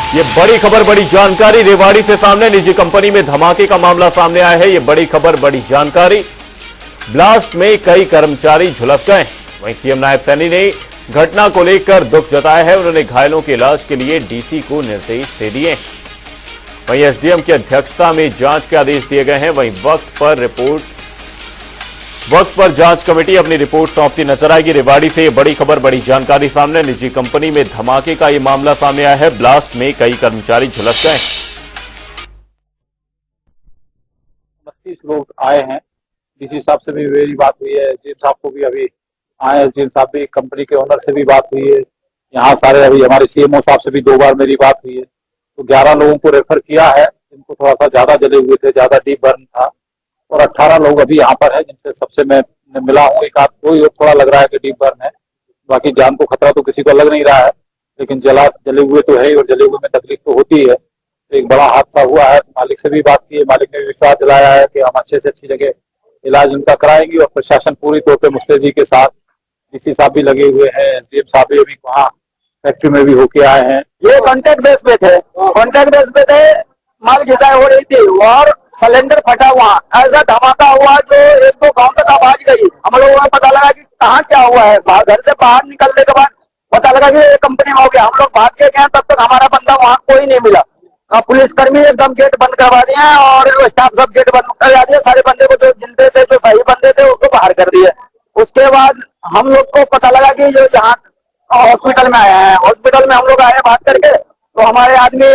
ये बड़ी खबर, बड़ी जानकारी रेवाड़ी से सामने। निजी कंपनी में धमाके का मामला सामने आया है। ये बड़ी खबर, बड़ी जानकारी। ब्लास्ट में कई कर्मचारी झुलस गए। वहीं सीएम नायब सैनी ने घटना को लेकर दुख जताया है। उन्होंने घायलों के इलाज के लिए डीसी को निर्देश दे दिए। वहीं एसडीएम की अध्यक्षता में जांच के आदेश दिए गए हैं। वहीं वक्त पर जांच कमेटी अपनी रिपोर्ट सौंपती नजर आएगी। रेवाड़ी से ये बड़ी खबर, बड़ी जानकारी सामने। निजी कंपनी में धमाके का ये मामला सामने आया है। ब्लास्ट में कई कर्मचारी झुलस गए। 32 लोग आए हैं। डीसी साहब से भी मेरी बात हुई है, एसडीएम साहब को भी अभी आए, एसडीएम साहब भी, कंपनी के ओनर से भी बात हुई है। यहाँ सारे अभी हमारे सीएमओ साहब से भी 2 बार मेरी बात हुई है। तो 11 लोगों को रेफर किया है, जिनको थोड़ा सा ज्यादा जले हुए थे, ज्यादा डीप बर्न था, और 18 लोग अभी यहाँ पर है, जिनसे सबसे मैं मिला हूँ। एक आध कोई थोड़ा लग रहा है कि डीप बर्न है, बाकी जान को खतरा तो किसी को लग नहीं रहा है, लेकिन जले हुए तो है, और जले हुए में तकलीफ तो होती है। एक बड़ा हादसा हुआ है। मालिक से भी बात की है, मालिक ने भी विश्वास दिलाया है कि हम अच्छे से अच्छी जगह इलाज उनका कराएंगे, और प्रशासन पूरी तौर पे मुस्तैदी के साथ। डीसी साहब भी लगे हुए हैं, एसडीएम साहब भी अभी वहाँ फैक्ट्री में भी होके आए हैं। ये कॉन्ट्रैक्ट बेस पे थे, कॉन्ट्रैक्ट बेस पे थे, माल घिसाई हो रही थी और सिलेंडर फटा हुआ। ऐसा धमाका हुआ जो 1-2 गांव तक आवाज गई। हम लोगों को पता लगा कि कहाँ क्या हुआ है। घर से बाहर निकलने के बाद पता लगा कि ये कंपनी में हो गया। हम लोग भाग के गए, तब तक हमारा बंदा वहाँ कोई नहीं मिला। पुलिसकर्मी एकदम गेट बंद करवा दिया और स्टाफ सब गेट बंद करवा दिया। सारे बंदे को जो जिंदे थे, जो सही बंदे थे, उसको बाहर कर दिए। उसके बाद हम लोग को पता लगा कि जो जहाँ हॉस्पिटल में आया है, हॉस्पिटल में हम लोग आए भाग करके, तो हमारे आदमी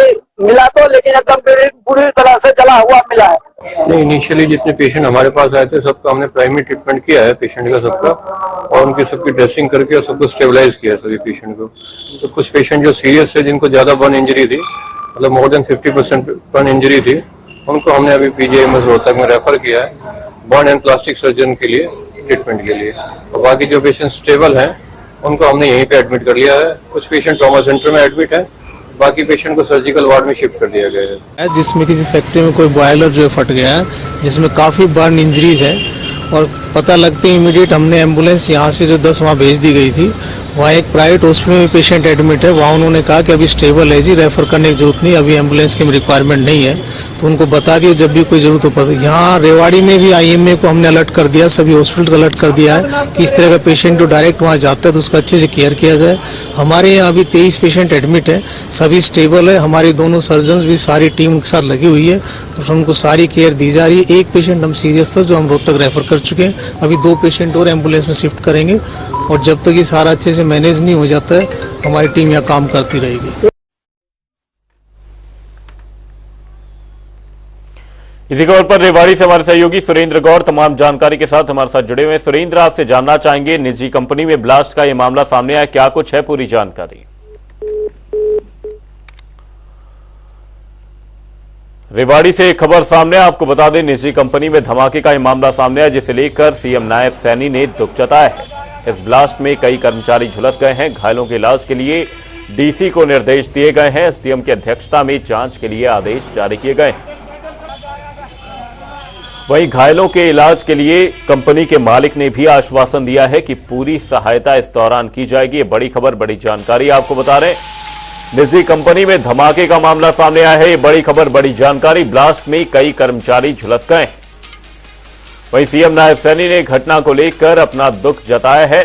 मिला तो, लेकिन एकदम पूरी तरह से जला हुआ मिला है। नहीं, इनिशियली जितने पेशेंट हमारे पास आए थे सबका हमने प्राइमरी ट्रीटमेंट किया है पेशेंट का सबका, और उनकी सबकी ड्रेसिंग करके और सबको स्टेबलाइज किया सभी पेशेंट को। तो कुछ पेशेंट जो सीरियस थे, जिनको ज्यादा बर्न इंजरी थी, मतलब मोर देन 50% बर्न इंजरी थी, उनको हमने अभी पीजीआईएमएस रोहतक में रेफर किया है बर्न एंड प्लास्टिक सर्जन के लिए, ट्रीटमेंट के लिए। और बाकी जो पेशेंट स्टेबल हैं उनको हमने यहीं पे एडमिट कर लिया है। कुछ पेशेंट ट्रॉमा सेंटर में एडमिट है, बाकी पेशेंट को सर्जिकल वार्ड में शिफ्ट कर दिया गया है। जिसमें किसी फैक्ट्री में कोई बॉयलर जो है फट गया है, जिसमें काफ़ी बर्न इंजरीज है, और पता लगते ही इमीडिएट हमने एम्बुलेंस यहाँ से जो 10 वहाँ भेज दी गई थी। वहाँ एक प्राइवेट हॉस्पिटल में पेशेंट एडमिट है, वहाँ उन्होंने कहा कि अभी स्टेबल है जी, रेफर करने की जरूरत नहीं, अभी एम्बुलेंस की रिक्वायरमेंट नहीं है। तो उनको बता दिया जब भी कोई जरूरत हो पता। यहाँ रेवाड़ी में भी आईएमए को हमने अलर्ट कर दिया, सभी हॉस्पिटल को अलर्ट कर दिया है कि इस तरह का पेशेंट जो डायरेक्ट वहाँ जाता है तो उसका अच्छे से केयर किया जाए। हमारे यहाँ अभी 23 पेशेंट एडमिट है, सभी स्टेबल है। हमारी दोनों सर्जन भी सारी टीम के साथ लगी हुई है, तो उनको सारी केयर दी जा रही है। एक पेशेंट हम सीरियस था जो हम रोहतक रेफर कर चुके हैं। अभी 2 पेशेंट और एम्बुलेंस में शिफ्ट करेंगे, और जब तक ये सारा अच्छे से मैनेज नहीं हो जाता है हमारी टीम यहाँ काम करती रहेगी। इसी खबर पर रेवाड़ी से हमारे सहयोगी सुरेंद्र गौड़ तमाम जानकारी के साथ हमारे साथ जुड़े हुए हैं। सुरेंद्र, आपसे जानना चाहेंगे, निजी कंपनी में ब्लास्ट का यह मामला सामने आया, क्या कुछ है पूरी जानकारी? रेवाड़ी से एक खबर सामने, आपको बता दें निजी कंपनी में धमाके का यह मामला सामने आया, जिसे लेकर सीएम नायब सैनी ने दुख जताया है। इस ब्लास्ट में कई कर्मचारी झुलस गए हैं। घायलों के इलाज के लिए डीसी को निर्देश दिए गए हैं। एसडीएम की अध्यक्षता में जांच के लिए आदेश जारी किए गए हैं। वहीं घायलों के इलाज के लिए कंपनी के मालिक ने भी आश्वासन दिया है कि पूरी सहायता इस दौरान की जाएगी। ये बड़ी खबर, बड़ी जानकारी आपको बता रहे हैं। निजी कंपनी में धमाके का मामला सामने आया है। ये बड़ी खबर, बड़ी जानकारी। ब्लास्ट में कई कर्मचारी झुलस गए। वहीं सीएम नायब सैनी ने घटना को लेकर अपना दुख जताया है।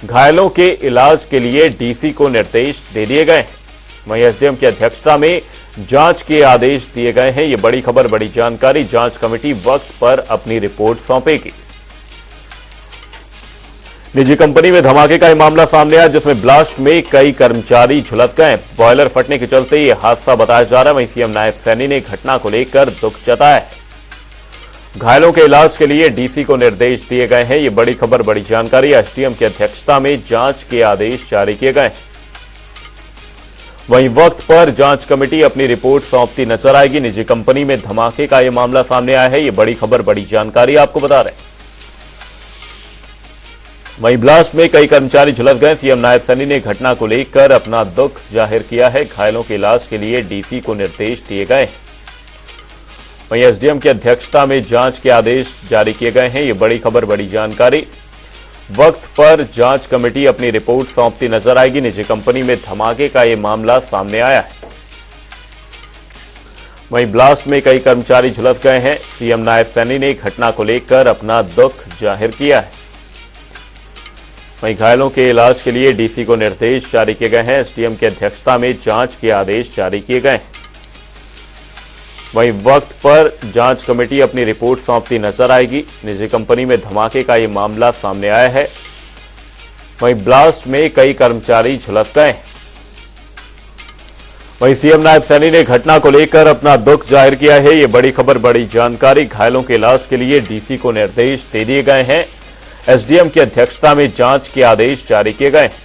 घायलों के इलाज के लिए डीसी को निर्देश दे दिए गए। वहीं एसडीएम की अध्यक्षता में जांच के आदेश दिए गए हैं। ये बड़ी खबर, बड़ी जानकारी। जांच कमेटी वक्त पर अपनी रिपोर्ट सौंपेगी। निजी कंपनी में धमाके का यह मामला सामने आया, जिसमें ब्लास्ट में कई कर्मचारी झुलस गए। बॉयलर फटने के चलते यह हादसा बताया जा रहा है। वहीं सीएम नायब सैनी ने घटना को लेकर दुख जताया है। घायलों के इलाज के लिए डीसी को निर्देश दिए गए हैं। ये बड़ी खबर, बड़ी जानकारी। एसडीएम की अध्यक्षता में जांच के आदेश जारी किए गए। वहीं वक्त पर जांच कमेटी अपनी रिपोर्ट सौंपती नजर आएगी। निजी कंपनी में धमाके का यह मामला सामने आया है। ये बड़ी खबर, बड़ी जानकारी आपको बता रहे हैं। वहीं ब्लास्ट में कई कर्मचारी झुलस गए। सीएम नायब सैनी ने घटना को लेकर अपना दुख जाहिर किया है। घायलों के इलाज के लिए डीसी को निर्देश दिए गए। वहीं एसडीएम की अध्यक्षता में जांच के आदेश जारी किए गए हैं। ये बड़ी खबर, बड़ी जानकारी। वक्त पर जांच कमेटी अपनी रिपोर्ट सौंपती नजर आएगी। निजी कंपनी में धमाके का ये मामला सामने आया है। वहीं ब्लास्ट में कई कर्मचारी झुलस गए हैं। सीएम नायब सैनी ने घटना को लेकर अपना दुख जाहिर किया है। वहीं घायलों के इलाज के लिए डीसी को निर्देश जारी किए गए हैं। एसडीएम की अध्यक्षता में जांच के आदेश जारी किए गए हैं। वहीं वक्त पर जांच कमेटी अपनी रिपोर्ट सौंपती नजर आएगी। निजी कंपनी में धमाके का ये मामला सामने आया है। वहीं ब्लास्ट में कई कर्मचारी झुलस गए हैं। वहीं सीएम नायब सैनी ने घटना को लेकर अपना दुख जाहिर किया है। ये बड़ी खबर, बड़ी जानकारी। घायलों के इलाज के लिए डीसी को निर्देश दे दिए गए हैं। एसडीएम की अध्यक्षता में जांच के आदेश जारी किए गए हैं।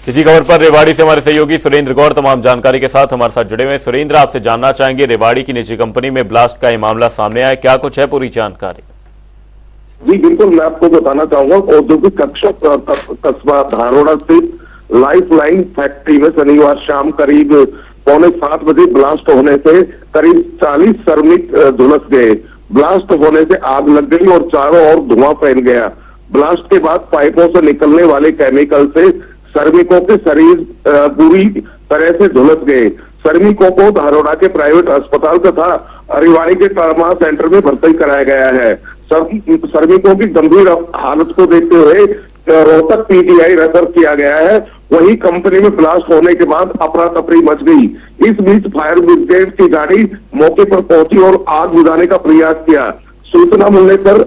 इसी खबर पर रेवाड़ी से हमारे सहयोगी सुरेंद्र गौर तमाम जानकारी के साथ हमारे साथ जुड़े हुए हैं। सुरेंद्र, आपसे जानना चाहेंगे, रेवाड़ी की निजी कंपनी में ब्लास्ट का ये मामला सामने आया, क्या कुछ है पूरी जानकारी? जी बिल्कुल, मैं आपको बताना चाहूंगा। औद्योगिक कस्बा धारोड़ा स्थित लाइफ लाइन फैक्ट्री में शनिवार शाम करीब 6:45 बजे ब्लास्ट होने से करीब 40 श्रमिक झुलस गए। ब्लास्ट होने से आग लग गई और चारों ओर धुआं फैल गया। ब्लास्ट के बाद पाइपों से निकलने वाले केमिकल से श्रमिकों के शरीर पूरी तरह से झुलस गए। श्रमिकों को धारोड़ा के प्राइवेट अस्पताल तथा रेवाड़ी के ट्रॉमा सेंटर में भर्ती कराया गया है। श्रमिकों की गंभीर हालत को देखते हुए रोहतक पीजीआई रेफर किया गया है। वहीं कंपनी में ब्लास्ट होने के बाद अफरा तफरी मच गई। इस बीच फायर ब्रिगेड की गाड़ी मौके पर पहुंची और आग बुझाने का प्रयास किया। सूचना मिलने पर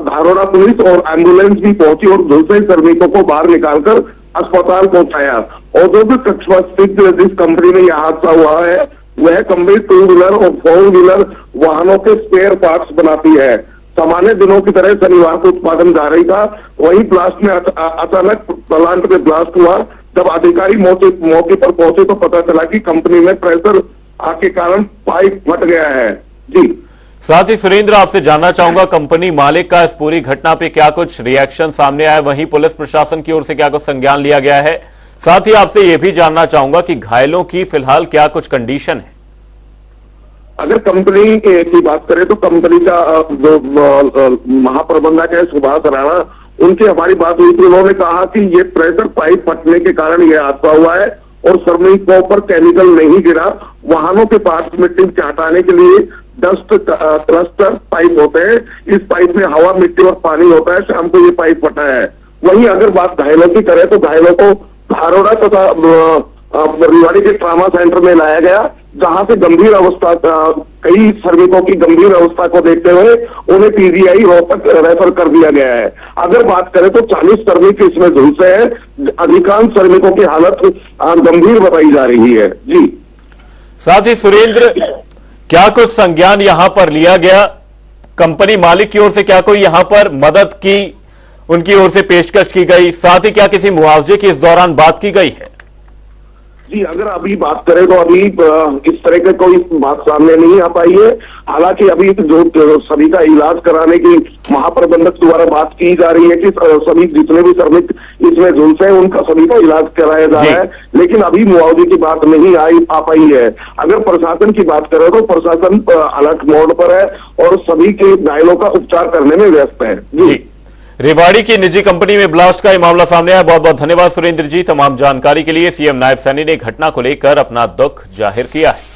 धारोड़ा पुलिस और एम्बुलेंस भी पहुंची और झुलसे श्रमिकों को बाहर निकालकर अस्पताल पहुंचाया। औद्योगिक कस्बा स्थित जिस कंपनी में यह हादसा हुआ है वह कंपनी 2 व्हीलर और 4 व्हीलर वाहनों के स्पेयर पार्ट्स बनाती है। सामान्य दिनों की तरह शनिवार को उत्पादन जारी था। वहीं ब्लास्ट में अचानक प्लांट में ब्लास्ट हुआ। जब अधिकारी मौके पर पहुंचे तो पता चला कि कंपनी में प्रेशर आग के कारण पाइप फट गया है। जी, साथ ही सुरेंद्र, आपसे जानना चाहूंगा, कंपनी मालिक का इस पूरी घटना पे क्या कुछ रिएक्शन सामने आया, वहीं पुलिस प्रशासन की ओर से क्या कुछ संज्ञान लिया गया है? साथ ही आपसे यह भी जानना चाहूंगा कि घायलों की फिलहाल क्या कुछ कंडीशन है? अगर कंपनी की बात करें तो कंपनी का जो महाप्रबंधक है सुभाष राणा, उनकी हमारी बात हुई थी। उन्होंने कहा कि ये प्रेशर पाइप फटने के कारण ये हादसा हुआ है और श्रमिकों पर केमिकल नहीं गिरा। वाहनों के पार्ट्स मिट्टी से हटाने के लिए डस्ट क्लस्टर पाइप होते हैं। इस पाइप में हवा, मिट्टी और पानी होता है। शाम को ये पाइप फटा है। वहीं अगर बात घायलों की करें तो घायलों को धारोड़ा तथा रेवाड़ी के ट्रॉमा सेंटर में लाया गया, जहां से गंभीर अवस्था, कई श्रमिकों की गंभीर अवस्था को देखते हुए उन्हें पीजीआई रोहतक रेफर कर दिया गया है। अगर बात करें तो 40 श्रमिक इसमें झुलसे हैं। अधिकांश श्रमिकों की हालत गंभीर बताई जा रही है। जी, साथ ही सुरेंद्र, क्या कुछ संज्ञान यहां पर लिया गया? कंपनी मालिक की ओर से क्या कोई यहां पर मदद की, उनकी ओर से पेशकश की गई? साथ ही क्या किसी मुआवजे की इस दौरान बात की गई है? जी, अगर अभी बात करें तो अभी इस तरह की कोई बात सामने नहीं आ पाई है। हालांकि अभी जो सभी का इलाज कराने की महाप्रबंधक द्वारा बात की जा रही है कि सभी जितने भी श्रमिक इसमें झुलसे हैं उनका सभी का इलाज कराया जा रहा है, लेकिन अभी मुआवजे की बात नहीं आ पाई है। अगर प्रशासन की बात करें तो प्रशासन अलर्ट मोड पर है और सभी के घायलों का उपचार करने में व्यस्त है। जी, रेवाड़ी की निजी कंपनी में ब्लास्ट का यह मामला सामने आया। बहुत बहुत धन्यवाद सुरेंद्र जी तमाम जानकारी के लिए। सीएम नायब सैनी ने घटना को लेकर अपना दुख जाहिर किया है।